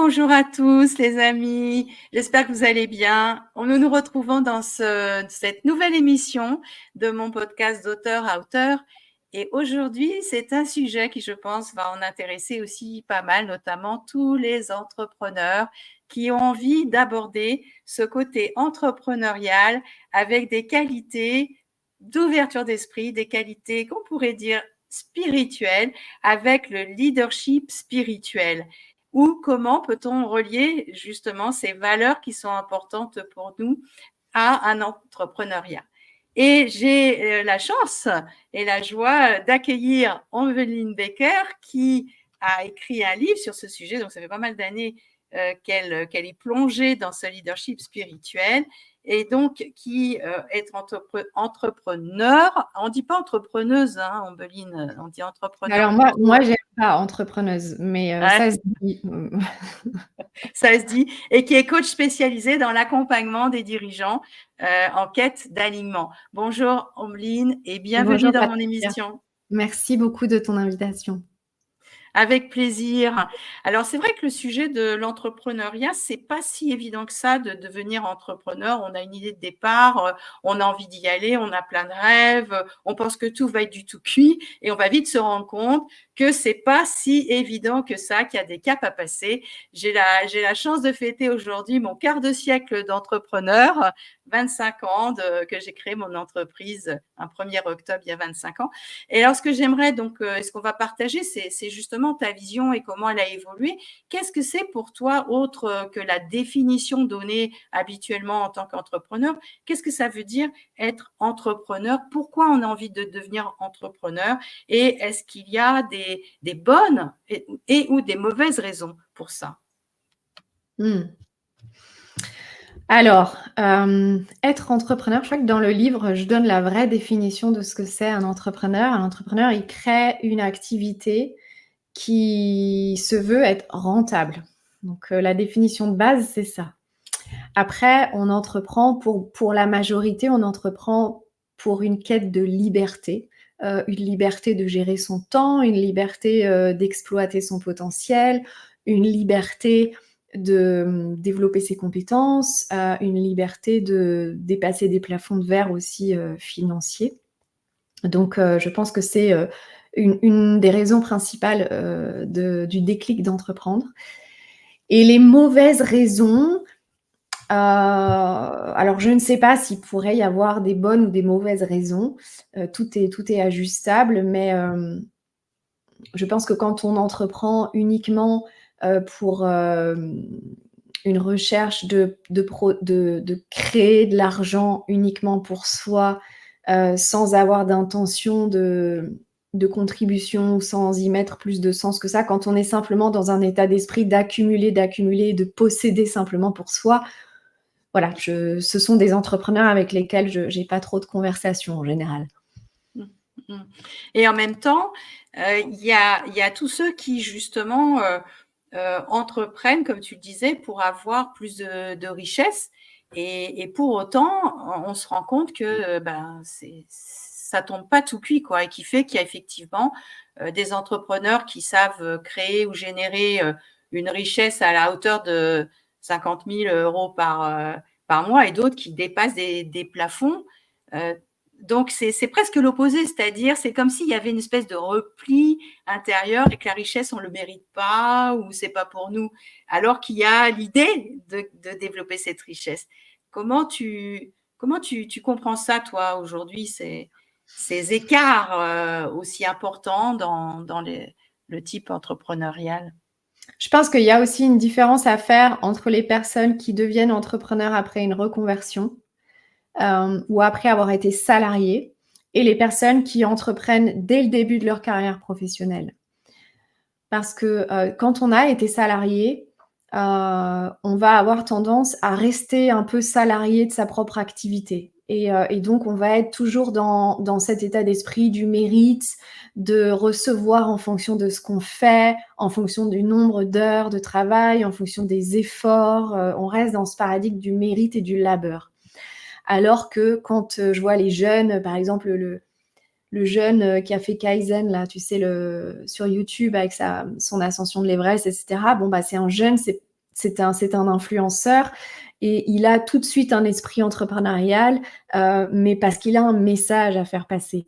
bonjour à tous les amis, j'espère que vous allez bien. Nous nous retrouvons dans cette nouvelle émission de mon podcast d'auteur à auteur. Et aujourd'hui, c'est un sujet qui, je pense, va en intéresser aussi pas mal, notamment tous les entrepreneurs qui ont envie d'aborder ce côté entrepreneurial avec des qualités d'ouverture d'esprit, des qualités qu'on pourrait dire spirituelles, avec le leadership spirituel. Ou comment peut-on relier justement ces valeurs qui sont importantes pour nous à un entrepreneuriat. Et j'ai la chance et la joie d'accueillir Omeline Becker qui a écrit un livre sur ce sujet, donc ça fait pas mal d'années qu'elle est plongée dans ce leadership spirituel et donc qui est entrepreneur. On ne dit pas entrepreneuse, hein, Omeline, on dit entrepreneur. Alors moi j'aime pas entrepreneuse, mais ça se dit. Ça se dit, et qui est coach spécialisé dans l'accompagnement des dirigeants en quête d'alignement. Bonjour Omeline et bienvenue Bonjour, dans mon Patricia. émission. Merci beaucoup de ton invitation. Avec plaisir. Alors, c'est vrai que le sujet de l'entrepreneuriat, c'est pas si évident que ça de devenir entrepreneur. On a une idée de départ, on a envie d'y aller, on a plein de rêves, on pense que tout va être du tout cuit et on va vite se rendre compte que c'est pas si évident que ça, qu'il y a des caps à passer. J'ai la chance de fêter aujourd'hui mon quart de siècle d'entrepreneur, 25 ans que j'ai créé mon entreprise un 1er octobre il y a 25 ans. Et alors, ce que j'aimerais donc, ce qu'on va partager, c'est justement ta vision et comment elle a évolué. Qu'est-ce que c'est pour toi, autre que la définition donnée habituellement en tant qu'entrepreneur? Qu'est-ce que ça veut dire être entrepreneur? Pourquoi on a envie de devenir entrepreneur? Et est-ce qu'il y a des bonnes et ou des mauvaises raisons pour ça? Alors, être entrepreneur, je crois que dans le livre, je donne la vraie définition de ce que c'est un entrepreneur. Un entrepreneur, il crée une activité qui se veut être rentable. Donc, la définition de base, c'est ça. Après, on entreprend pour la majorité, on entreprend pour une quête de liberté. Une liberté de gérer son temps, une liberté d'exploiter son potentiel, une liberté de développer ses compétences, une liberté de dépasser des plafonds de verre aussi financiers. Donc, je pense que c'est une des raisons principales du déclic d'entreprendre. Et les mauvaises raisons, alors je ne sais pas s'il pourrait y avoir des bonnes ou des mauvaises raisons. Tout est ajustable, mais je pense que quand on entreprend uniquement pour une recherche de créer de l'argent uniquement pour soi, sans avoir d'intention de contribution, sans y mettre plus de sens que ça, quand on est simplement dans un état d'esprit d'accumuler, de posséder simplement pour soi, voilà, ce sont des entrepreneurs avec lesquels je n'ai pas trop de conversations en général. Et en même temps, il y a tous ceux qui justement entreprennent, comme tu le disais, pour avoir plus de richesse. Et pour autant, on se rend compte que ça tombe pas tout cuit, quoi, et qui fait qu'il y a effectivement des entrepreneurs qui savent créer ou générer une richesse à la hauteur de 50 000 euros par mois et d'autres qui dépassent des plafonds. Donc, c'est presque l'opposé, c'est-à-dire c'est comme s'il y avait une espèce de repli intérieur et que la richesse, on ne le mérite pas ou c'est pas pour nous, alors qu'il y a l'idée de développer cette richesse. Comment tu comprends ça, toi, aujourd'hui, ces écarts aussi importants dans le type entrepreneurial? Je pense qu'il y a aussi une différence à faire entre les personnes qui deviennent entrepreneurs après une reconversion ou après avoir été salariés et les personnes qui entreprennent dès le début de leur carrière professionnelle. Parce que quand on a été salarié, on va avoir tendance à rester un peu salarié de sa propre activité. Et donc, on va être toujours dans cet état d'esprit du mérite, de recevoir en fonction de ce qu'on fait, en fonction du nombre d'heures de travail, en fonction des efforts. On reste dans ce paradigme du mérite et du labeur. Alors que quand je vois les jeunes, par exemple, le jeune qui a fait Kaizen, là, tu sais, sur YouTube avec son ascension de l'Everest, etc. Bon, bah, c'est un jeune, c'est un influenceur et il a tout de suite un esprit entrepreneurial, mais parce qu'il a un message à faire passer.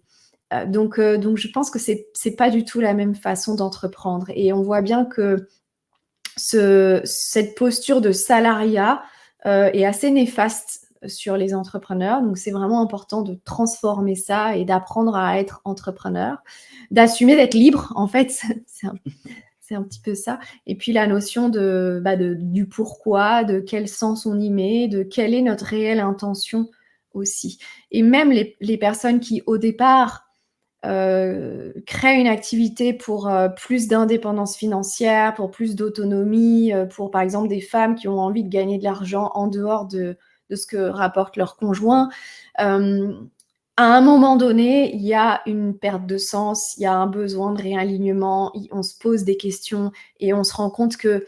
Donc je pense que c'est pas du tout la même façon d'entreprendre et on voit bien que cette posture de salariat est assez néfaste sur les entrepreneurs. Donc, c'est vraiment important de transformer ça et d'apprendre à être entrepreneur, d'assumer d'être libre. En fait, c'est un petit peu ça. Et puis, la notion du pourquoi, de quel sens on y met, de quelle est notre réelle intention aussi. Et même les personnes qui, au départ, créent une activité pour plus d'indépendance financière, pour plus d'autonomie, pour par exemple des femmes qui ont envie de gagner de l'argent en dehors de ce que rapporte leur conjoint. À un moment donné, il y a une perte de sens, il y a un besoin de réalignement, on se pose des questions et on se rend compte que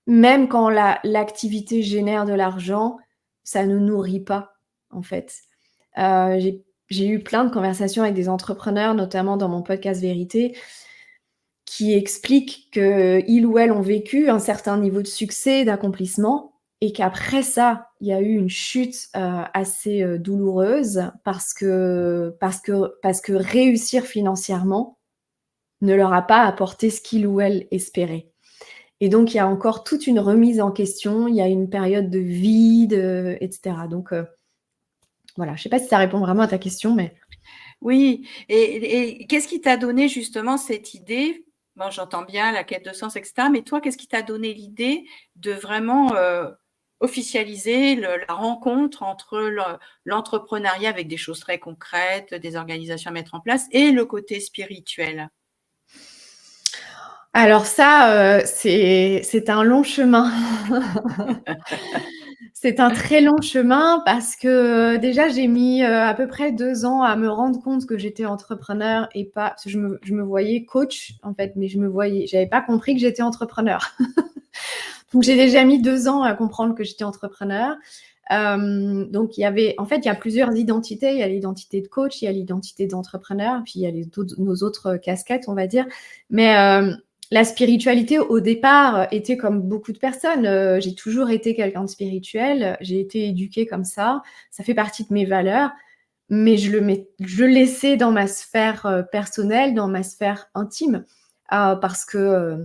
même quand l'activité génère de l'argent, ça ne nourrit pas, en fait. J'ai eu plein de conversations avec des entrepreneurs, notamment dans mon podcast Vérité, qui expliquent qu'ils ou elles ont vécu un certain niveau de succès, d'accomplissement, et qu'après ça, il y a eu une chute assez douloureuse parce que réussir financièrement ne leur a pas apporté ce qu'ils ou elles espéraient. Et donc, il y a encore toute une remise en question, il y a une période de vide, etc. Donc, voilà, je ne sais pas si ça répond vraiment à ta question, mais… Oui, et qu'est-ce qui t'a donné justement cette idée? Bon, j'entends bien la quête de sens, etc. Mais toi, qu'est-ce qui t'a donné l'idée de vraiment officialiser la rencontre entre l'entrepreneuriat avec des choses très concrètes, des organisations à mettre en place et le côté spirituel? Alors ça, c'est un long chemin. C'est un très long chemin parce que déjà j'ai mis à peu près 2 ans à me rendre compte que j'étais entrepreneur et pas parce que je me voyais coach en fait, mais j'avais pas compris que j'étais entrepreneur. Donc j'ai déjà mis 2 ans à comprendre que j'étais entrepreneur. Donc il y a plusieurs identités. Il y a l'identité de coach, il y a l'identité d'entrepreneur, puis il y a nos autres casquettes, on va dire. Mais la spiritualité, au départ, était comme beaucoup de personnes. J'ai toujours été quelqu'un de spirituel. J'ai été éduquée comme ça. Ça fait partie de mes valeurs. Mais je le laissais dans ma sphère personnelle, dans ma sphère intime, parce que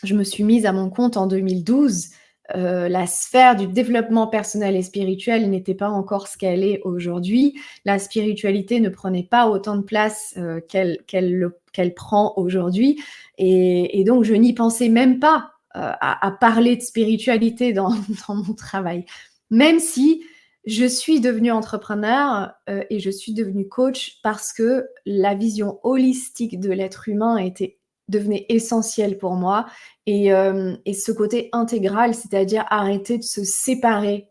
je me suis mise à mon compte en 2012. La sphère du développement personnel et spirituel n'était pas encore ce qu'elle est aujourd'hui. La spiritualité ne prenait pas autant de place qu'elle prend aujourd'hui. Et donc, je n'y pensais même pas à parler de spiritualité dans mon travail. Même si je suis devenue entrepreneur et je suis devenue coach parce que la vision holistique de l'être humain devenait essentielle pour moi. Et ce côté intégral, c'est-à-dire arrêter de se séparer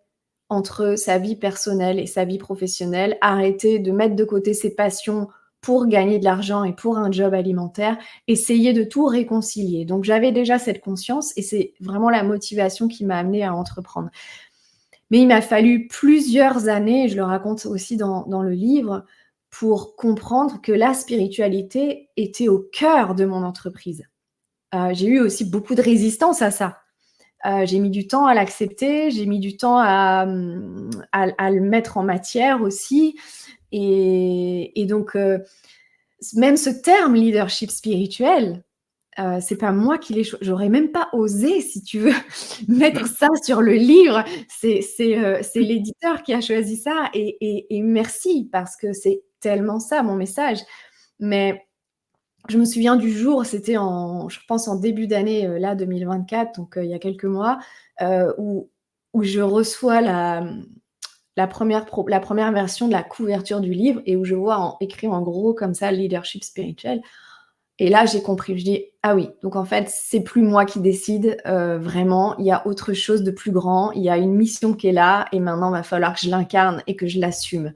entre sa vie personnelle et sa vie professionnelle, arrêter de mettre de côté ses passions pour gagner de l'argent et pour un job alimentaire, essayer de tout réconcilier. Donc j'avais déjà cette conscience et c'est vraiment la motivation qui m'a amenée à entreprendre. Mais il m'a fallu plusieurs années, et je le raconte aussi dans le livre, pour comprendre que la spiritualité était au cœur de mon entreprise. J'ai eu aussi beaucoup de résistance à ça. J'ai mis du temps à l'accepter, j'ai mis du temps à le mettre en matière aussi. Et donc, même ce terme leadership spirituel, c'est pas moi qui l'ai choisi. J'aurais même pas osé, si tu veux, mettre ça sur le livre. C'est l'éditeur qui a choisi ça. Et merci, parce que c'est tellement ça, mon message. Mais je me souviens du jour, c'était je pense en début d'année, là, 2024, donc il y a quelques mois, où je reçois la première version de la couverture du livre et où je vois écrit en gros comme ça leadership spirituel. Et là, j'ai compris. Je dis ah oui, donc en fait, c'est plus moi qui décide vraiment. Il y a autre chose de plus grand. Il y a une mission qui est là et maintenant, il va falloir que je l'incarne et que je l'assume.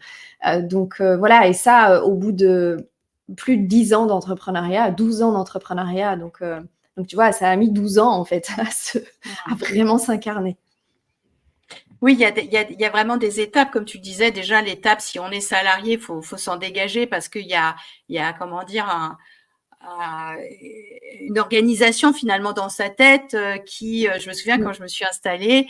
Donc voilà. Et ça, au bout de plus de 10 ans d'entrepreneuriat, 12 ans d'entrepreneuriat. Donc tu vois, ça a mis 12 ans en fait à vraiment s'incarner. Oui, il y a vraiment des étapes, comme tu disais. Déjà, l'étape, si on est salarié, faut s'en dégager parce qu'il y a, comment dire, une organisation finalement dans sa tête je me souviens quand je me suis installée,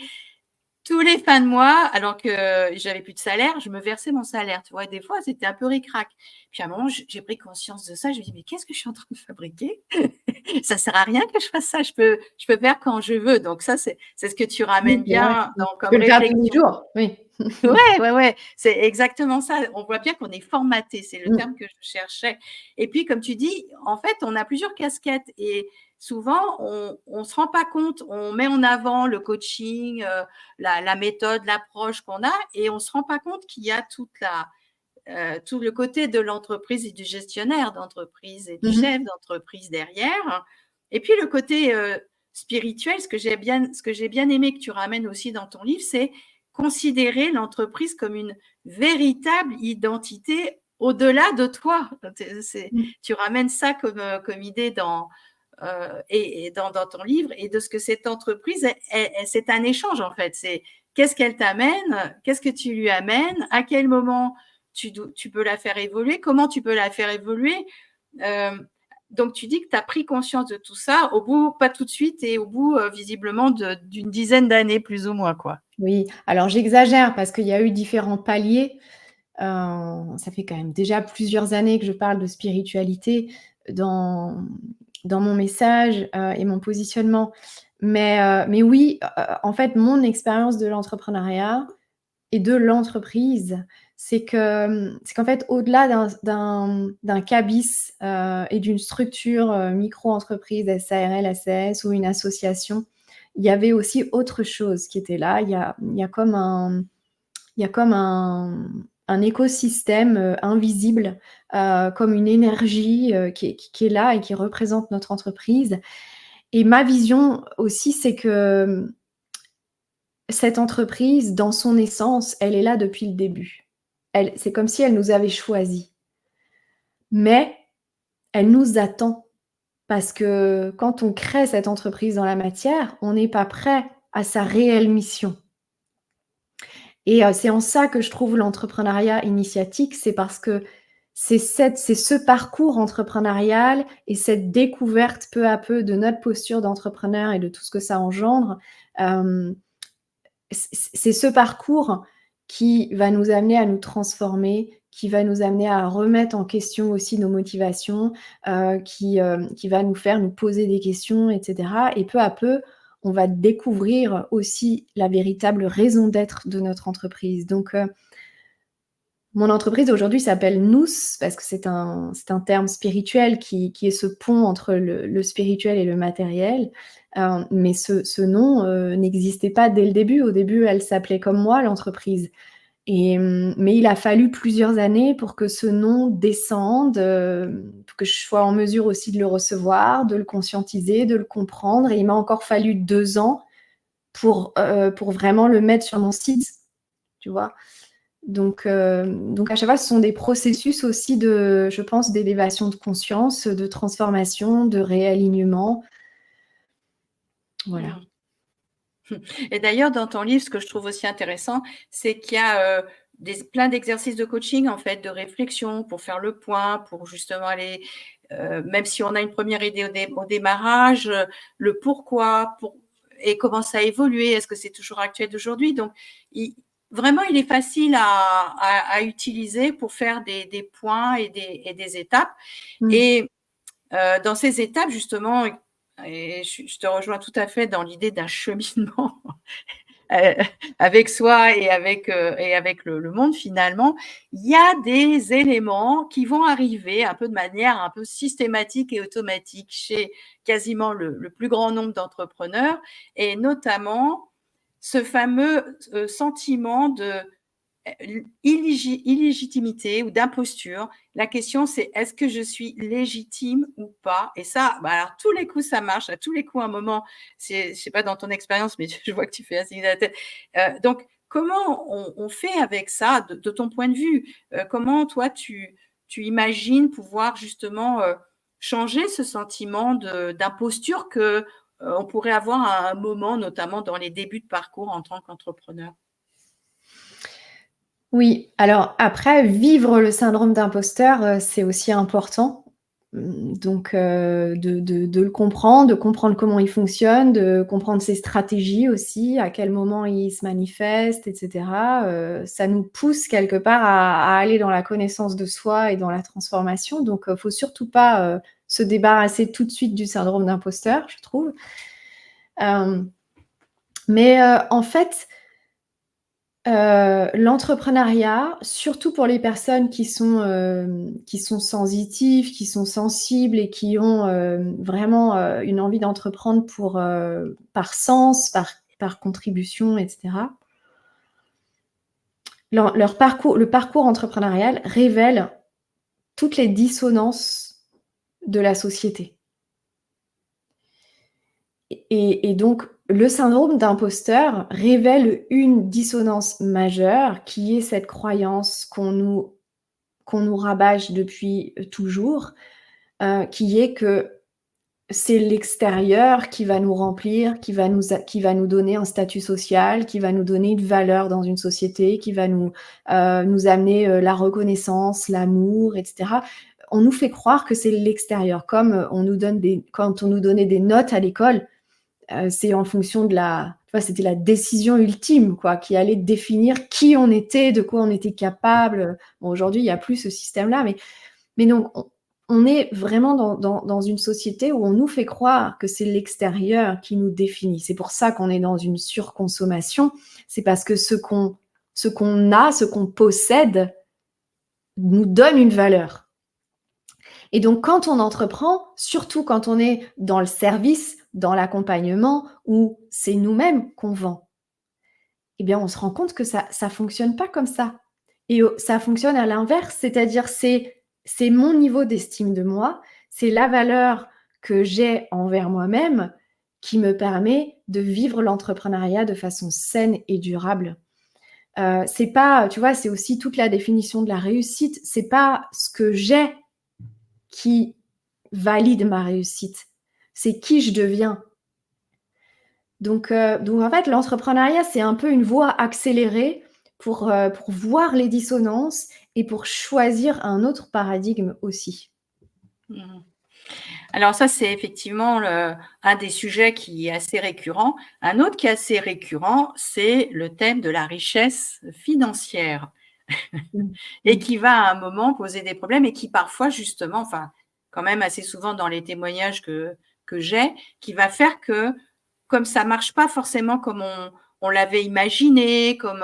tous les fins de mois, alors que j'avais plus de salaire, je me versais mon salaire, tu vois. Des fois, c'était un peu ric-rac. Puis à un moment, j'ai pris conscience de ça. Je me dis, mais qu'est-ce que je suis en train de fabriquer? Ça sert à rien que je fasse ça. Je peux faire quand je veux. Donc ça, c'est ce que tu ramènes bien Tu comme peux le faire tous les réflexion. jours, oui. Ouais. C'est exactement ça. On voit bien qu'on est formaté. C'est le terme que je cherchais. Et puis, comme tu dis, en fait, on a plusieurs casquettes et souvent, on se rend pas compte. On met en avant le coaching, la méthode, l'approche qu'on a et on se rend pas compte qu'il y a tout le côté de l'entreprise et du gestionnaire d'entreprise et du chef d'entreprise derrière. Et puis, le côté spirituel, ce que j'ai bien aimé que tu ramènes aussi dans ton livre, c'est considérer l'entreprise comme une véritable identité au-delà de toi. Tu ramènes ça comme idée dans ton livre et de ce que cette entreprise, c'est un échange en fait. C'est qu'est-ce qu'elle t'amène, qu'est-ce que tu lui amènes, à quel moment tu peux la faire évoluer, comment tu peux la faire évoluer. Donc, tu dis que tu as pris conscience de tout ça au bout, pas tout de suite, et au bout, visiblement, d'une dizaine d'années, plus ou moins, quoi. Oui, alors j'exagère parce qu'il y a eu différents paliers. Ça fait quand même déjà plusieurs années que je parle de spiritualité dans mon message et mon positionnement. Mais oui, en fait, mon expérience de l'entrepreneuriat et de l'entreprise, c'est qu'en fait, au-delà d'un cabis et d'une structure micro-entreprise, SARL, SAS ou une association, il y avait aussi autre chose qui était là. Il y a comme un écosystème invisible, comme une énergie qui est là et qui représente notre entreprise. Et ma vision aussi, c'est que cette entreprise, dans son essence, elle est là depuis le début. C'est comme si elle nous avait choisis. Mais elle nous attend. Parce que quand on crée cette entreprise dans la matière, on n'est pas prêt à sa réelle mission. Et c'est en ça que je trouve l'entrepreneuriat initiatique, c'est parce que c'est ce parcours entrepreneurial et cette découverte peu à peu de notre posture d'entrepreneur et de tout ce que ça engendre, c'est ce parcours qui va nous amener à nous transformer, qui va nous amener à remettre en question aussi nos motivations, qui va nous faire nous poser des questions, etc. Et peu à peu, on va découvrir aussi la véritable raison d'être de notre entreprise. Donc, mon entreprise aujourd'hui s'appelle Nous, parce que c'est un terme spirituel qui est ce pont entre le spirituel et le matériel. Mais ce nom n'existait pas dès le début. Au début, elle s'appelait comme moi, l'entreprise. Mais il a fallu plusieurs années pour que ce nom descende, pour que je sois en mesure aussi de le recevoir, de le conscientiser, de le comprendre. Et il m'a encore fallu 2 ans pour vraiment le mettre sur mon site, tu vois. Donc à chaque fois, ce sont des processus aussi je pense, d'élévation de conscience, de transformation, de réalignement. Voilà. Et d'ailleurs, dans ton livre, ce que je trouve aussi intéressant, c'est qu'il y a plein d'exercices de coaching, en fait, de réflexion pour faire le point, pour justement aller, même si on a une première idée au démarrage, le pourquoi, et comment ça a évolué, est-ce que c'est toujours actuel d'aujourd'hui. Donc, vraiment, il est facile à utiliser pour faire des points et des étapes. Et dans ces étapes, justement, et je te rejoins tout à fait dans l'idée d'un cheminement avec soi et avec le monde finalement, il y a des éléments qui vont arriver un peu de manière un peu systématique et automatique chez quasiment le plus grand nombre d'entrepreneurs, et notamment ce fameux sentiment de illégitimité ou d'imposture. La question, c'est est-ce que je suis légitime ou pas? Et ça, alors, tous les coups, ça marche. À tous les coups, à un moment, je ne sais pas dans ton expérience, mais je vois que tu fais un signe de la tête. Donc, comment on fait avec ça, de ton point de vue? Comment, toi, tu imagines pouvoir justement changer ce sentiment d'imposture que on pourrait avoir à un moment, notamment dans les débuts de parcours en tant qu'entrepreneur? Oui, alors après, vivre le syndrome d'imposteur, c'est aussi important. Donc de le comprendre, de comprendre comment il fonctionne, de comprendre ses stratégies aussi, à quel moment il se manifeste, et cetera. Ça nous pousse quelque part à aller dans la connaissance de soi et dans la transformation. Donc faut surtout pas, se débarrasser tout de suite du syndrome d'imposteur, je trouve. Mais en fait, l'entrepreneuriat, surtout pour les personnes qui sont sensitives, qui sont sensibles et qui ont, vraiment, une envie d'entreprendre pour, par sens, par contribution, et cetera. Le parcours entrepreneurial révèle toutes les dissonances de la société. Et donc le syndrome d'imposteur révèle une dissonance majeure qui est cette croyance qu'on nous rabâche depuis, toujours, qui est que c'est l'extérieur qui va nous remplir, qui va nous donner un statut social, qui va nous donner une valeur dans une société, qui va nous amener, la reconnaissance, l'amour, et cetera. On nous fait croire que c'est l'extérieur, comme, quand on nous donnait des notes à l'école, c'est en fonction de c'était la décision ultime, quoi, qui allait définir qui on était, de quoi on était capable. Bon, aujourd'hui, il n'y a plus ce système-là, mais donc on est vraiment dans une société où on nous fait croire que c'est l'extérieur qui nous définit. C'est pour ça qu'on est dans une surconsommation. C'est parce que ce qu'on a, ce qu'on possède, nous donne une valeur. Et donc, quand on entreprend, surtout quand on est dans le service, dans l'accompagnement, où c'est nous-mêmes qu'on vend, eh bien, on se rend compte que ça fonctionne pas comme ça. Et ça fonctionne à l'inverse, c'est-à-dire c'est mon niveau d'estime de moi, c'est la valeur que j'ai envers moi-même qui me permet de vivre l'entrepreneuriat de façon saine et durable. C'est pas, tu vois, c'est aussi toute la définition de la réussite. C'est pas ce que j'ai qui valide ma réussite. C'est qui je deviens. Donc en fait, l'entrepreneuriat, c'est un peu une voie accélérée pour voir les dissonances et pour choisir un autre paradigme aussi. Mmh. Alors ça, c'est effectivement un des sujets qui est assez récurrent. Un autre qui est assez récurrent, c'est le thème de la richesse financière et qui va à un moment poser des problèmes et qui parfois justement, enfin quand même assez souvent dans les témoignages que j'ai, qui va faire que comme ça marche pas forcément comme on l'avait imaginé, comme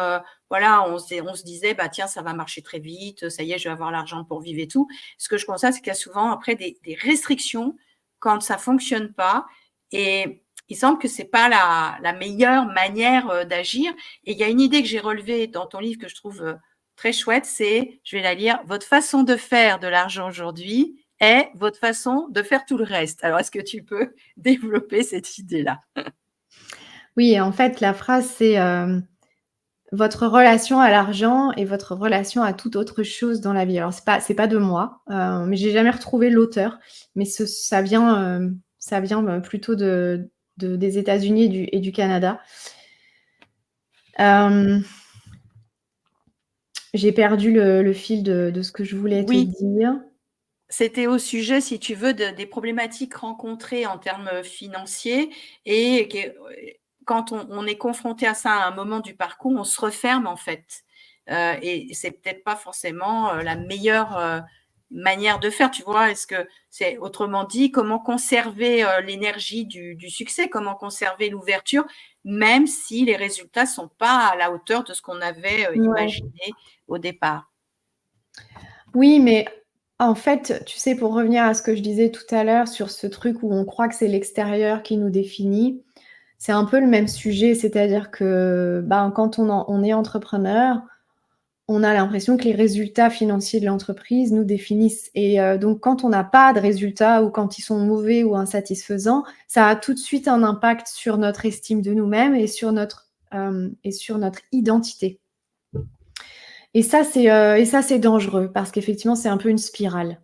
voilà, on se disait bah tiens ça va marcher très vite, ça y est je vais avoir l'argent pour vivre et tout. Ce que je constate c'est qu'il y a souvent après des restrictions quand ça fonctionne pas et il semble que c'est pas la meilleure manière d'agir. Et il y a une idée que j'ai relevée dans ton livre que je trouve très chouette, c'est, je vais la lire, votre façon de faire de l'argent aujourd'hui est votre façon de faire tout le reste. Alors, est-ce que tu peux développer cette idée-là? Oui, en fait, la phrase, c'est votre relation à l'argent et votre relation à toute autre chose dans la vie. Alors, c'est pas de moi, mais j'ai jamais retrouvé l'auteur, mais ça vient plutôt des États-Unis et du Canada. J'ai perdu le fil de ce que je voulais te Oui, dire. c'était au sujet, si tu veux, des problématiques rencontrées en termes financiers et quand on est confronté à ça à un moment du parcours, on se referme en fait. Et c'est peut-être pas forcément la meilleure manière de faire, tu vois. Est-ce que c'est autrement dit, comment conserver l'énergie du succès, comment conserver l'ouverture, même si les résultats sont pas à la hauteur de ce qu'on avait Ouais. imaginé au départ. Oui, mais en fait, tu sais, pour revenir à ce que je disais tout à l'heure sur ce truc où on croit que c'est l'extérieur qui nous définit, c'est un peu le même sujet. C'est-à-dire que, ben, quand on est entrepreneur, on a l'impression que les résultats financiers de l'entreprise nous définissent et donc quand on n'a pas de résultats ou quand ils sont mauvais ou insatisfaisants, ça a tout de suite un impact sur notre estime de nous-mêmes et sur notre identité. Et ça, c'est dangereux parce qu'effectivement, c'est un peu une spirale.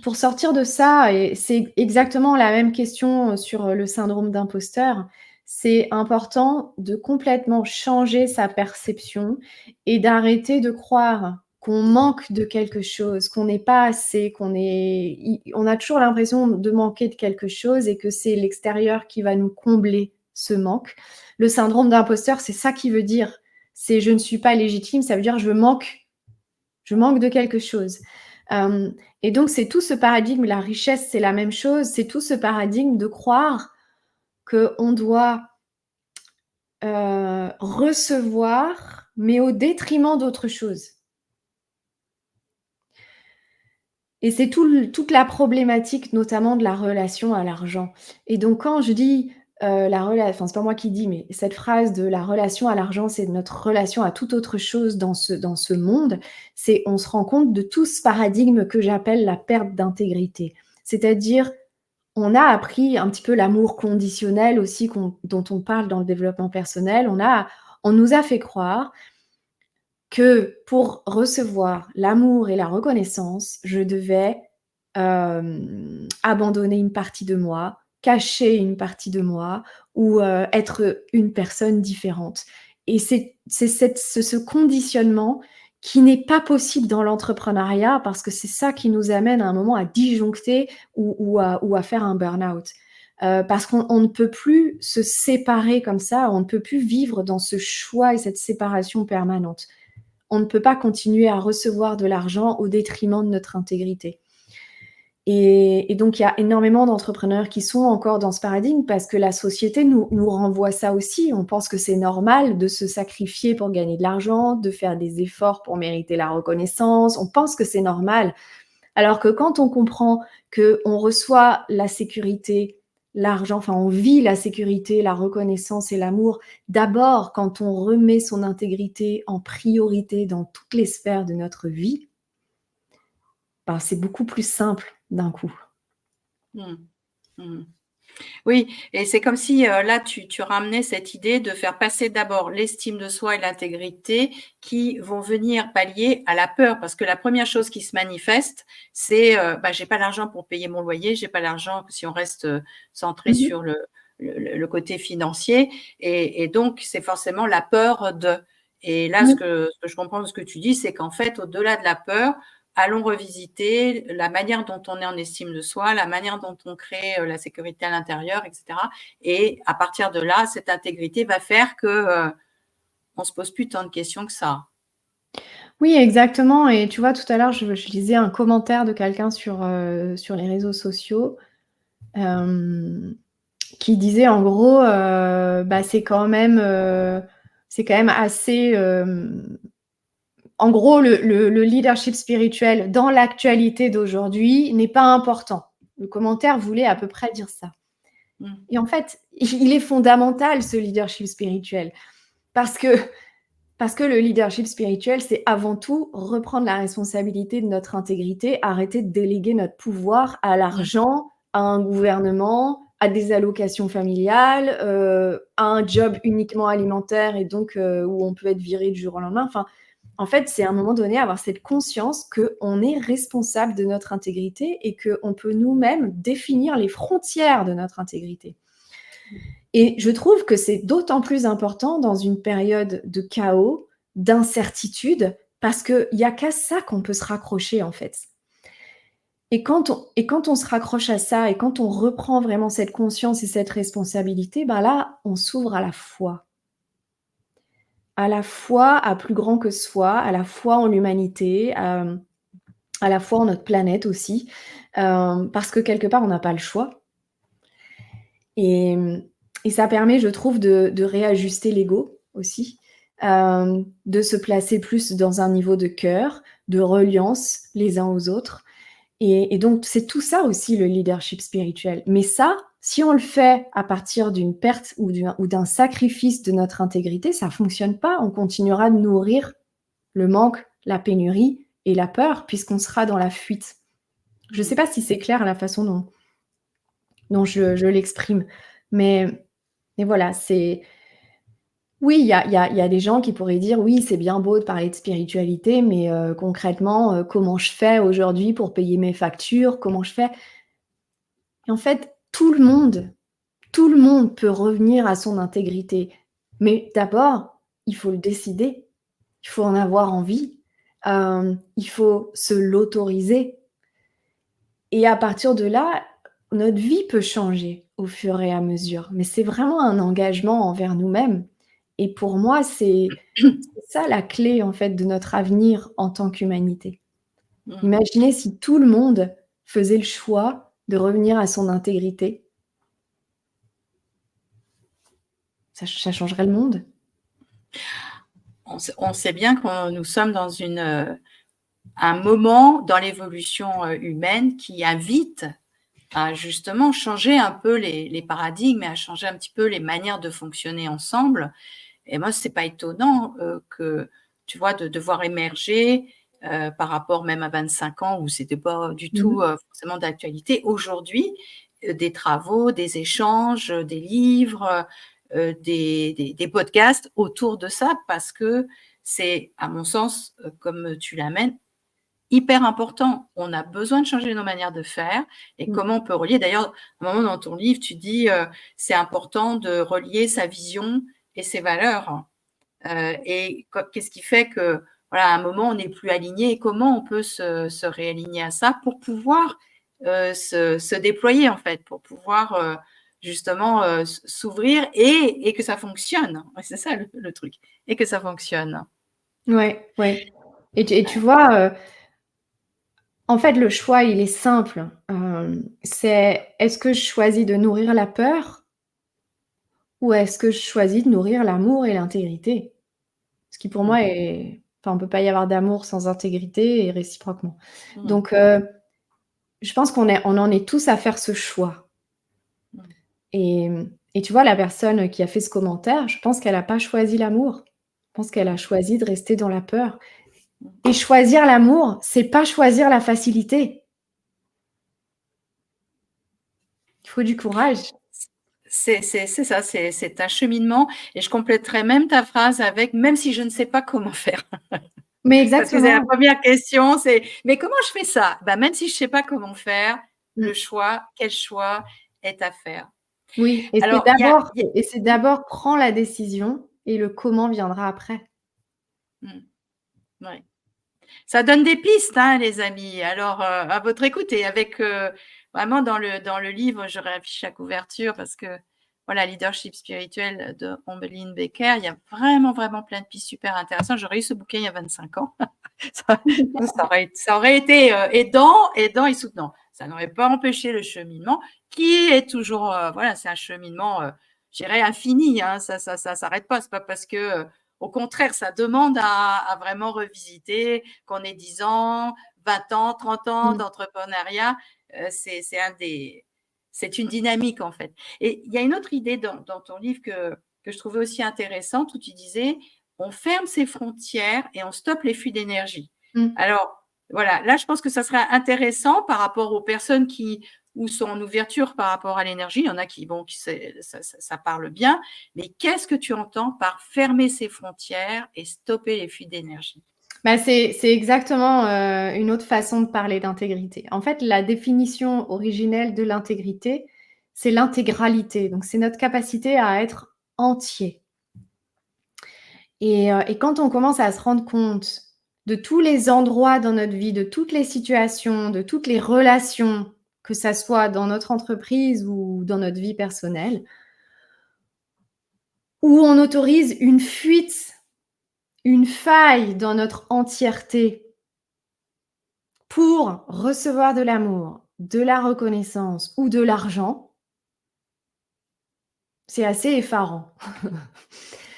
Pour sortir de ça, et c'est exactement la même question sur le syndrome d'imposteur, c'est important de complètement changer sa perception et d'arrêter de croire qu'on manque de quelque chose, qu'on n'est pas assez, on a toujours l'impression de manquer de quelque chose et que c'est l'extérieur qui va nous combler ce manque. Le syndrome d'imposteur, c'est ça qui veut dire. C'est je ne suis pas légitime, ça veut dire je manque de quelque chose. Et donc, c'est tout ce paradigme, la richesse, c'est la même chose, c'est tout ce paradigme de croire qu'on doit recevoir, mais au détriment d'autre chose. Et c'est toute la problématique, notamment de la relation à l'argent. Et donc, quand je dis c'est pas moi qui dis, mais cette phrase de la relation à l'argent, c'est notre relation à toute autre chose dans ce monde, on se rend compte de tout ce paradigme que j'appelle la perte d'intégrité. C'est-à-dire, on a appris un petit peu l'amour conditionnel aussi dont on parle dans le développement personnel. On nous a fait croire que pour recevoir l'amour et la reconnaissance, je devais abandonner une partie de moi, cacher une partie de moi ou être une personne différente. Et c'est ce conditionnement qui n'est pas possible dans l'entrepreneuriat parce que c'est ça qui nous amène à un moment à disjoncter ou à faire un burn-out. Parce qu'on ne peut plus se séparer comme ça, on ne peut plus vivre dans ce choix et cette séparation permanente. On ne peut pas continuer à recevoir de l'argent au détriment de notre intégrité. Et donc, il y a énormément d'entrepreneurs qui sont encore dans ce paradigme parce que la société nous renvoie ça aussi. On pense que c'est normal de se sacrifier pour gagner de l'argent, de faire des efforts pour mériter la reconnaissance. On pense que c'est normal. Alors que quand on comprend qu'on reçoit la sécurité, l'argent, enfin on vit la sécurité, la reconnaissance et l'amour, d'abord quand on remet son intégrité en priorité dans toutes les sphères de notre vie, ben, c'est beaucoup plus simple d'un coup. Oui, et c'est comme si là, tu ramenais cette idée de faire passer d'abord l'estime de soi et l'intégrité qui vont venir pallier à la peur. Parce que la première chose qui se manifeste, c'est j'ai pas l'argent pour payer mon loyer, j'ai pas l'argent si on reste centré sur le côté financier. Et donc, c'est forcément la peur de. Et là, ce que je comprends de ce que tu dis, c'est qu'en fait, au-delà de la peur, allons revisiter la manière dont on est en estime de soi, la manière dont on crée la sécurité à l'intérieur, etc. Et à partir de là, cette intégrité va faire que on se pose plus tant de questions que ça. Oui, exactement. Et tu vois, tout à l'heure, je lisais un commentaire de quelqu'un sur les réseaux sociaux qui disait en gros, c'est quand même assez. En gros, le leadership spirituel dans l'actualité d'aujourd'hui n'est pas important. Le commentaire voulait à peu près dire ça. Et en fait, il est fondamental, ce leadership spirituel, parce que le leadership spirituel, c'est avant tout reprendre la responsabilité de notre intégrité, arrêter de déléguer notre pouvoir à l'argent, à un gouvernement, à des allocations familiales, à un job uniquement alimentaire et donc où on peut être viré du jour au lendemain. Enfin, en fait, c'est à un moment donné avoir cette conscience qu'on est responsable de notre intégrité et qu'on peut nous-mêmes définir les frontières de notre intégrité. Et je trouve que c'est d'autant plus important dans une période de chaos, d'incertitude, parce qu'il n'y a qu'à ça qu'on peut se raccrocher en fait. Et quand on se raccroche à ça et quand on reprend vraiment cette conscience et cette responsabilité, là, on s'ouvre à la foi. À la foi à plus grand que soi, à la foi en l'humanité, à la foi en notre planète aussi, parce que quelque part, on n'a pas le choix. Et ça permet, je trouve, de réajuster l'ego aussi, de se placer plus dans un niveau de cœur, de reliance les uns aux autres. Et donc, c'est tout ça aussi le leadership spirituel. Mais ça, si on le fait à partir d'une perte ou d'un sacrifice de notre intégrité, ça ne fonctionne pas. On continuera de nourrir le manque, la pénurie et la peur, puisqu'on sera dans la fuite. Je ne sais pas si c'est clair la façon dont je l'exprime. Mais voilà, c'est... Oui, il y a des gens qui pourraient dire: «Oui, c'est bien beau de parler de spiritualité, mais concrètement, comment je fais aujourd'hui pour payer mes factures? Comment je fais?» Et en fait, tout le monde peut revenir à son intégrité. Mais d'abord, il faut le décider, il faut en avoir envie. il faut se l'autoriser. Et à partir de là, notre vie peut changer au fur et à mesure. Mais c'est vraiment un engagement envers nous-mêmes. Et pour moi, c'est ça la clé, en fait, de notre avenir en tant qu'humanité. Imaginez si tout le monde faisait le choix de revenir à son intégrité. Ça changerait le monde. On sait bien que nous sommes dans un moment dans l'évolution humaine qui invite à justement changer un peu les paradigmes et à changer un petit peu les manières de fonctionner ensemble. Et moi, c'est pas étonnant que, tu vois, de devoir émerger par rapport même à 25 ans où c'était pas du tout forcément d'actualité. Aujourd'hui, des travaux, des échanges, des livres, des podcasts autour de ça parce que c'est, à mon sens, comme tu l'amènes, hyper important. On a besoin de changer nos manières de faire et comment on peut relier. D'ailleurs, à un moment dans ton livre, tu dis c'est important de relier sa vision et ses valeurs. Et qu'est-ce qui fait que, voilà, à un moment, on n'est plus aligné et comment on peut se réaligner à ça pour pouvoir se déployer, en fait, pour pouvoir justement s'ouvrir et que ça fonctionne. C'est ça le truc. Et que ça fonctionne. Ouais, ouais. Et tu vois, en fait, le choix, il est simple. C'est est-ce que je choisis de nourrir la peur ou est-ce que je choisis de nourrir l'amour et l'intégrité? Ce qui pour moi est enfin, on peut pas y avoir d'amour sans intégrité et réciproquement. Donc, je pense on en est tous à faire ce choix. Et tu vois, la personne qui a fait ce commentaire, je pense qu'elle a pas choisi l'amour. Je pense qu'elle a choisi de rester dans la peur. Et choisir l'amour, c'est pas choisir la facilité. Il faut du courage. C'est ça, c'est un cheminement. Et je compléterai même ta phrase avec même si je ne sais pas comment faire. Mais Parce que c'est la exactement. première question, c'est mais comment je fais ça? Bah, même si je ne sais pas comment faire, le choix, quel choix est à faire? Oui, et Alors, il y a c'est d'abord prends la décision et le comment viendra après. ouais. Ça donne des pistes, hein, les amis. Alors, à votre écoute et avec vraiment dans le livre, j'aurais affiché la couverture parce que voilà, leadership spirituel de Ombeline Becker, il y a vraiment, vraiment plein de pistes super intéressantes. J'aurais eu ce bouquin il y a 25 ans. ça aurait été aidant et soutenant. Ça n'aurait pas empêché le cheminement qui est toujours, voilà, c'est un cheminement, je dirais, infini. Hein, ça s'arrête pas. C'est pas parce que au contraire, ça demande à vraiment revisiter, qu'on ait 10 ans, 20 ans, 30 ans d'entrepreneuriat. C'est une dynamique, en fait. Et il y a une autre idée dans ton livre que je trouvais aussi intéressante, où tu disais, on ferme ses frontières et on stoppe les fuites d'énergie. Alors, voilà, là, je pense que ça serait intéressant par rapport aux personnes qui ou sont en ouverture par rapport à l'énergie. Il y en a qui, bon, ça parle bien. Mais qu'est-ce que tu entends par fermer ses frontières et stopper les fuites d'énergie? Bah, c'est exactement, une autre façon de parler d'intégrité. En fait, la définition originelle de l'intégrité, c'est l'intégralité. Donc c'est notre capacité à être entier. Et quand on commence à se rendre compte de tous les endroits dans notre vie, de toutes les situations, de toutes les relations, que ça soit dans notre entreprise ou dans notre vie personnelle, où on autorise une fuite, une faille dans notre entièreté pour recevoir de l'amour, de la reconnaissance ou de l'argent, c'est assez effarant.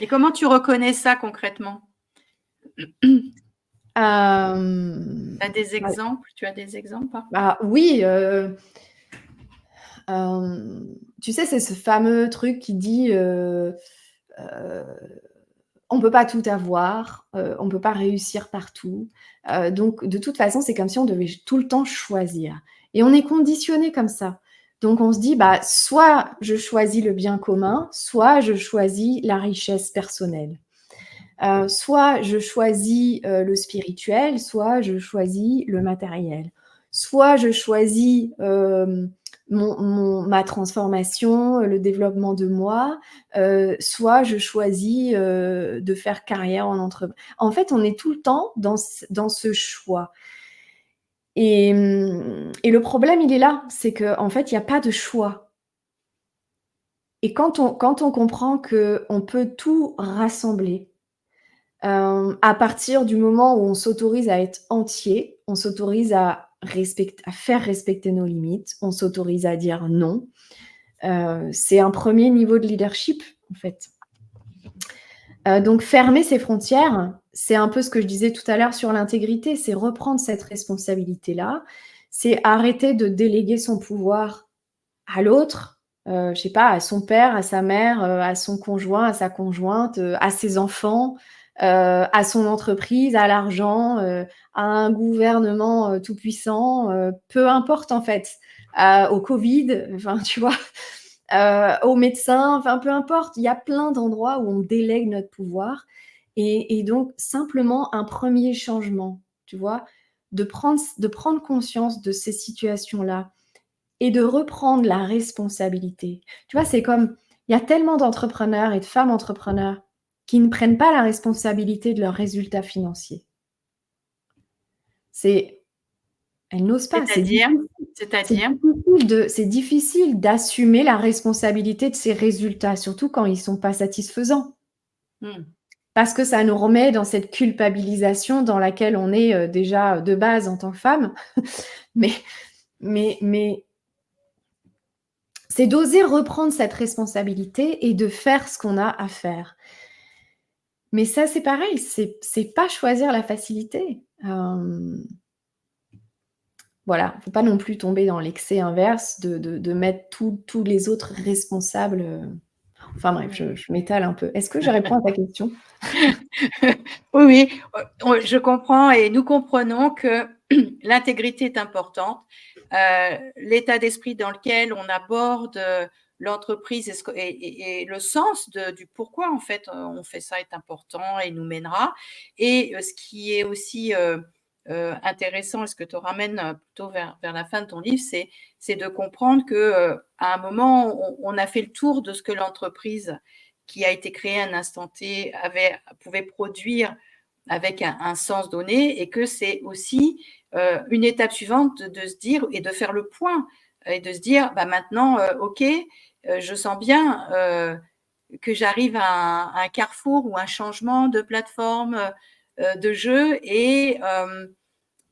Et comment tu reconnais ça concrètement? Tu as des exemples? Tu as des exemples? Bah oui, tu sais, c'est ce fameux truc qui dit, on peut pas tout avoir, on peut pas réussir partout. Donc de toute façon, c'est comme si on devait tout le temps choisir et on est conditionné comme ça. Donc on se dit: «Bah, soit je choisis le bien commun, soit je choisis la richesse personnelle. Soit je choisis, le spirituel, soit je choisis le matériel. Soit je choisis, ma transformation, le développement de moi, soit je choisis de faire carrière en entreprise. En fait, on est tout le temps dans ce choix. Et le problème, il est là, c'est qu'en fait, il n'y a pas de choix. Et quand on comprend qu'on peut tout rassembler, à partir du moment où on s'autorise à être entier, on s'autorise à faire respecter nos limites, on s'autorise à dire non, c'est un premier niveau de leadership, en fait. Donc fermer ses frontières, c'est un peu ce que je disais tout à l'heure sur l'intégrité, c'est reprendre cette responsabilité-là, c'est arrêter de déléguer son pouvoir à l'autre, je sais pas, à son père, à sa mère, à son conjoint, à sa conjointe, à ses enfants, à son entreprise, à l'argent, à un gouvernement tout puissant, peu importe en fait, au Covid, enfin tu vois, aux médecins, enfin peu importe. Il y a plein d'endroits où on délègue notre pouvoir et donc simplement un premier changement, tu vois, de prendre conscience de ces situations-là et de reprendre la responsabilité. Tu vois, c'est comme, il y a tellement d'entrepreneurs et de femmes entrepreneurs qui ne prennent pas la responsabilité de leurs résultats financiers. Elles n'osent pas, C'est-à-dire, c'est difficile d'assumer la responsabilité de ces résultats, surtout quand ils ne sont pas satisfaisants. Parce que ça nous remet dans cette culpabilisation dans laquelle on est déjà de base en tant que femme. mais c'est d'oser reprendre cette responsabilité et de faire ce qu'on a à faire. Mais ça, c'est pareil, c'est pas choisir la facilité. Voilà, faut pas non plus tomber dans l'excès inverse de mettre tous les autres responsables. Enfin bref, je m'étale un peu. Est-ce que je réponds à ta question? Oui, je comprends et nous comprenons que l'intégrité est importante. L'état d'esprit dans lequel on aborde l'entreprise et le sens du pourquoi en fait on fait ça est important et nous mènera. Et ce qui est aussi intéressant et ce que tu ramènes plutôt vers la fin de ton livre, c'est de comprendre que à un moment on a fait le tour de ce que l'entreprise qui a été créée à un instant T pouvait produire avec un sens donné et que c'est aussi une étape suivante de se dire et de faire le point et de se dire bah maintenant ok je sens bien que j'arrive à un carrefour ou un changement de plateforme de jeu et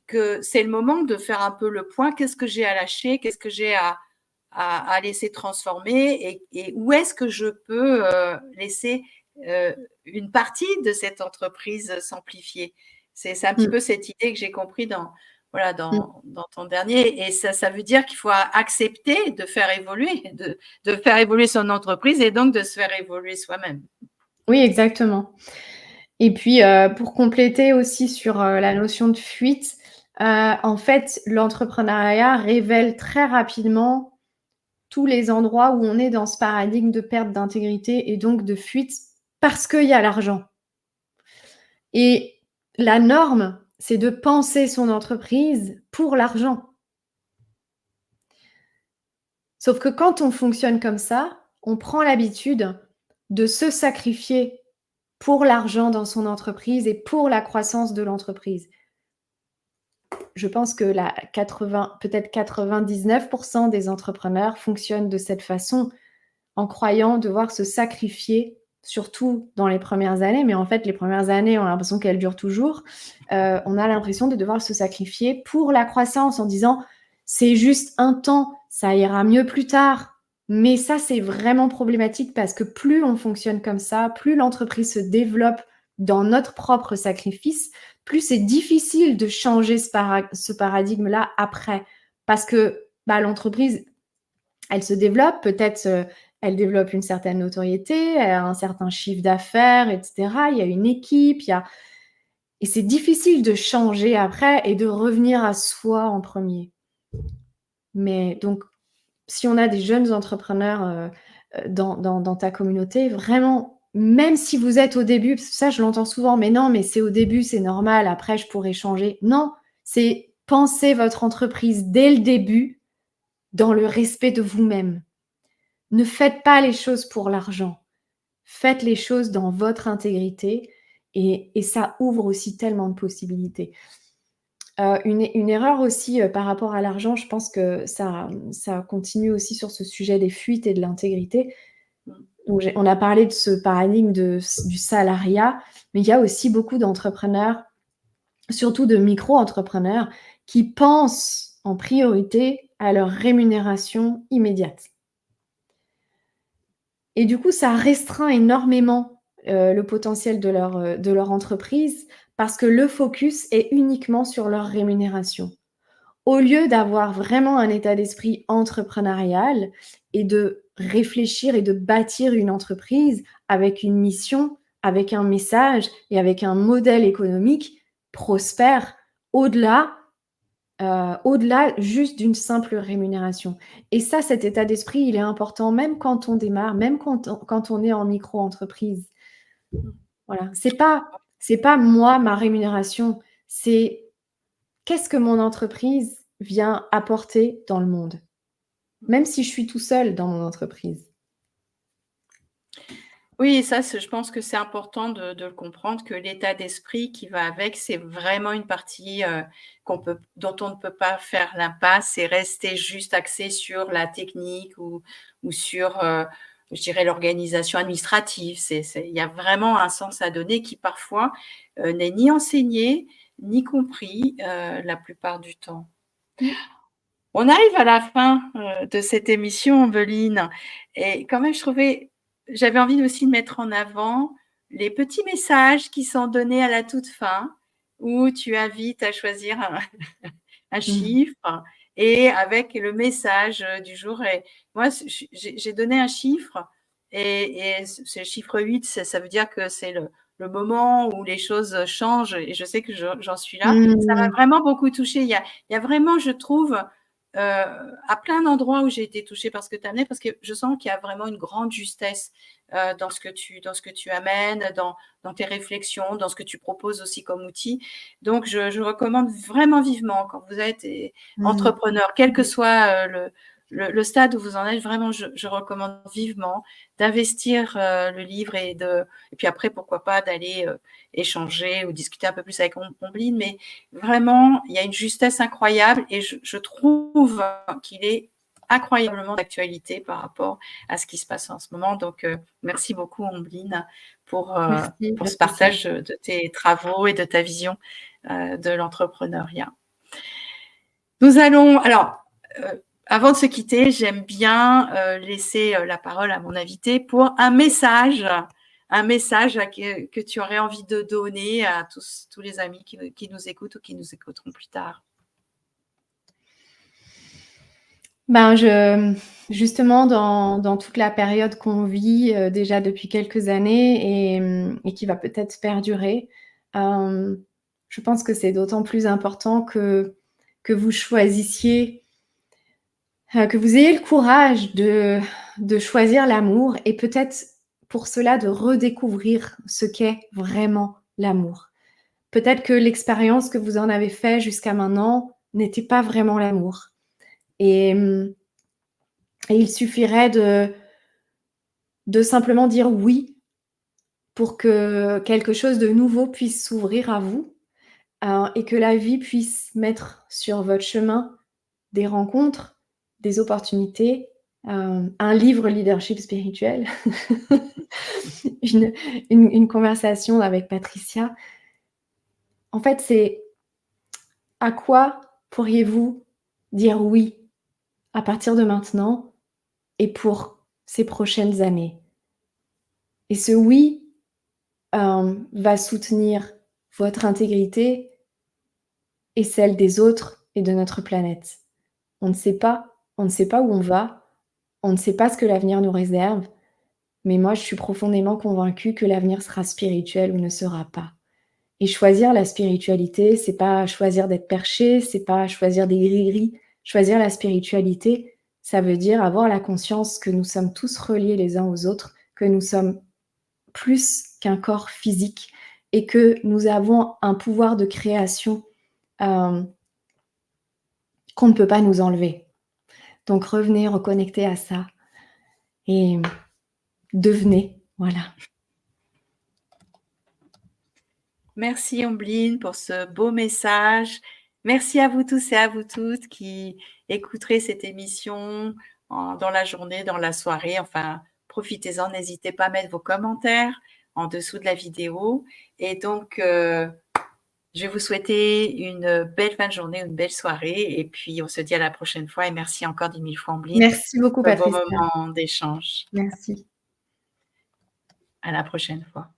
que c'est le moment de faire un peu le point, qu'est-ce que j'ai à lâcher, qu'est-ce que j'ai à laisser transformer et où est-ce que je peux laisser une partie de cette entreprise s'amplifier. C'est un petit peu cette idée que j'ai compris dans ton dernier. Et ça veut dire qu'il faut accepter de faire évoluer, de faire évoluer son entreprise et donc de se faire évoluer soi-même. Oui, exactement. Et puis, pour compléter aussi sur la notion de fuite, en fait, l'entrepreneuriat révèle très rapidement tous les endroits où on est dans ce paradigme de perte d'intégrité et donc de fuite parce qu'il y a l'argent. Et la norme, c'est de penser son entreprise pour l'argent. Sauf que quand on fonctionne comme ça, on prend l'habitude de se sacrifier pour l'argent dans son entreprise et pour la croissance de l'entreprise. Je pense que peut-être 99% des entrepreneurs fonctionnent de cette façon, en croyant devoir se sacrifier, surtout dans les premières années. Mais en fait, les premières années, on a l'impression qu'elles durent toujours. On a l'impression de devoir se sacrifier pour la croissance en disant « c'est juste un temps, ça ira mieux plus tard ». Mais ça, c'est vraiment problématique parce que plus on fonctionne comme ça, plus l'entreprise se développe dans notre propre sacrifice, plus c'est difficile de changer ce paradigme-là après. Parce que l'entreprise, elle se développe, peut-être elle développe une certaine notoriété, elle a un certain chiffre d'affaires, etc. Il y a une équipe, et c'est difficile de changer après et de revenir à soi en premier. Mais donc, si on a des jeunes entrepreneurs dans ta communauté, vraiment, même si vous êtes au début, parce que ça je l'entends souvent, mais non, mais c'est au début, c'est normal, après je pourrai changer. Non, c'est penser votre entreprise dès le début dans le respect de vous-même. Ne faites pas les choses pour l'argent. Faites les choses dans votre intégrité et ça ouvre aussi tellement de possibilités. Une erreur aussi, par rapport à l'argent, je pense que ça continue aussi sur ce sujet des fuites et de l'intégrité. Donc on a parlé de ce paradigme du salariat, mais il y a aussi beaucoup d'entrepreneurs, surtout de micro-entrepreneurs, qui pensent en priorité à leur rémunération immédiate. Et du coup, ça restreint énormément le potentiel de leur entreprise parce que le focus est uniquement sur leur rémunération. Au lieu d'avoir vraiment un état d'esprit entrepreneurial et de réfléchir et de bâtir une entreprise avec une mission, avec un message et avec un modèle économique prospère au-delà juste d'une simple rémunération. Et ça, cet état d'esprit, il est important même quand on démarre, même quand on est en micro-entreprise. Voilà. C'est pas moi, ma rémunération, c'est qu'est-ce que mon entreprise vient apporter dans le monde? Même si je suis tout seul dans mon entreprise. Oui, ça, je pense que c'est important de le comprendre, que l'état d'esprit qui va avec, c'est vraiment une partie dont on ne peut pas faire l'impasse et rester juste axé sur la technique ou sur, je dirais, l'organisation administrative. Il y a vraiment un sens à donner qui parfois n'est ni enseigné ni compris la plupart du temps. On arrive à la fin de cette émission, Ambeline, et quand même, j'avais envie aussi de mettre en avant les petits messages qui sont donnés à la toute fin, où tu invites à choisir un chiffre et avec le message du jour. Et moi, j'ai donné un chiffre et ce chiffre 8, ça veut dire que c'est le moment où les choses changent et je sais que j'en suis là. Ça m'a vraiment beaucoup touchée. Il y a vraiment, je trouve, à plein d'endroits où j'ai été touchée par ce que tu as amené, parce que je sens qu'il y a vraiment une grande justesse dans ce que tu amènes, dans tes réflexions, dans ce que tu proposes aussi comme outil. Donc, je recommande vraiment vivement, quand vous êtes entrepreneur, quel que soit le stade où vous en êtes, vraiment, je recommande vivement d'investir le livre et puis après, pourquoi pas, d'aller échanger ou discuter un peu plus avec Omblin. Mais vraiment, il y a une justesse incroyable et je trouve qu'il est incroyablement d'actualité par rapport à ce qui se passe en ce moment. Donc, merci beaucoup, Omblin, pour ce partage de tes travaux et de ta vision de l'entrepreneuriat. Nous allons, alors, avant de se quitter, j'aime bien laisser la parole à mon invité pour un message que tu aurais envie de donner à tous les amis qui nous écoutent ou qui nous écouteront plus tard. Justement, dans toute la période qu'on vit déjà depuis quelques années et qui va peut-être perdurer, je pense que c'est d'autant plus important que vous choisissiez, que vous ayez le courage de choisir l'amour et peut-être pour cela de redécouvrir ce qu'est vraiment l'amour. Peut-être que l'expérience que vous en avez fait jusqu'à maintenant n'était pas vraiment l'amour. Et il suffirait de simplement dire oui pour que quelque chose de nouveau puisse s'ouvrir à vous et que la vie puisse mettre sur votre chemin des rencontres, des opportunités, un livre leadership spirituel, une conversation avec Patricia. En fait, c'est à quoi pourriez-vous dire oui à partir de maintenant et pour ces prochaines années? Et ce oui va soutenir votre intégrité et celle des autres et de notre planète. On ne sait pas où on va, on ne sait pas ce que l'avenir nous réserve, mais moi je suis profondément convaincue que l'avenir sera spirituel ou ne sera pas. Et choisir la spiritualité, c'est pas choisir d'être perché, c'est pas choisir des gris-gris. Choisir la spiritualité, ça veut dire avoir la conscience que nous sommes tous reliés les uns aux autres, que nous sommes plus qu'un corps physique et que nous avons un pouvoir de création qu'on ne peut pas nous enlever. Donc revenez, reconnectez à ça et devenez, voilà. Merci Ombline pour ce beau message. Merci à vous tous et à vous toutes qui écouterez cette émission dans la journée, dans la soirée. Enfin, profitez-en, n'hésitez pas à mettre vos commentaires en dessous de la vidéo. Et donc, je vais vous souhaiter une belle fin de journée, une belle soirée. Et puis, on se dit à la prochaine fois. Et merci encore 10 000 fois, Ombline, Merci beaucoup, pour ce beau Patricia. moment d'échange. Merci. À la prochaine fois.